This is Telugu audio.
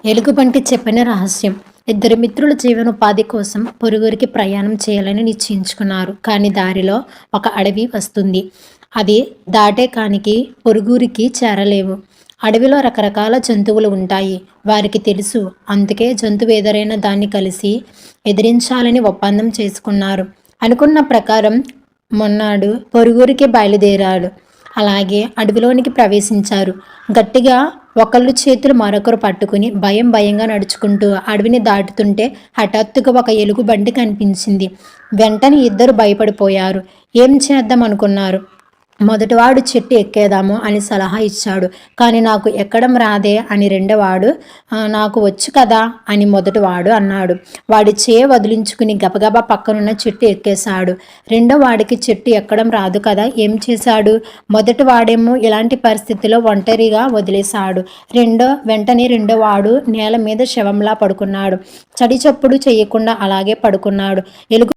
ఎలుగుబంటి చెప్పిన రహస్యం. ఇద్దరు మిత్రుల జీవనోపాధి కోసం పొరుగురికి ప్రయాణం చేయాలని నిశ్చయించుకున్నారు. కానీ దారిలో ఒక అడవి వస్తుంది. అది దాటేకానికి పొరుగురికి చేరలేవు. అడవిలో రకరకాల జంతువులు ఉంటాయి. వారికి తెలుసు. అందుకే జంతువు ఎదురైన దాన్ని కలిసి ఎదిరించాలని ఒప్పందం చేసుకున్నారు. అనుకున్న ప్రకారం మొన్నాడు పొరుగురికి బయలుదేరాడు. అలాగే అడవిలోనికి ప్రవేశించారు. గట్టిగా ఒకళ్ళు చేతులు మరొకరు పట్టుకుని భయంగా నడుచుకుంటూ అడవిని దాటుతుంటే హఠాత్తుగా ఒక ఎలుగుబంటి కనిపించింది. వెంటనే ఇద్దరు భయపడిపోయారు. ఏం చేద్దాం అనుకున్నారు. మొదటివాడు చెట్టు ఎక్కేదాము అని సలహా ఇచ్చాడు. కానీ నాకు ఎక్కడం రాదే అని రెండోవాడు. నాకు వచ్చు కదా అని మొదటివాడు అన్నాడు. వాడి వదిలించుకుని గబగబా పక్కనున్న చెట్టు ఎక్కేశాడు. రెండో వాడికి చెట్టు ఎక్కడం రాదు కదా. ఏం చేశాడు? మొదటివాడేమో ఇలాంటి పరిస్థితిలో ఒంటరిగా వదిలేశాడు. వెంటనే రెండో వాడు నేల మీద శవంలా పడుకున్నాడు. చడి చప్పుడు చేయకుండా అలాగే పడుకున్నాడు. ఎలుగు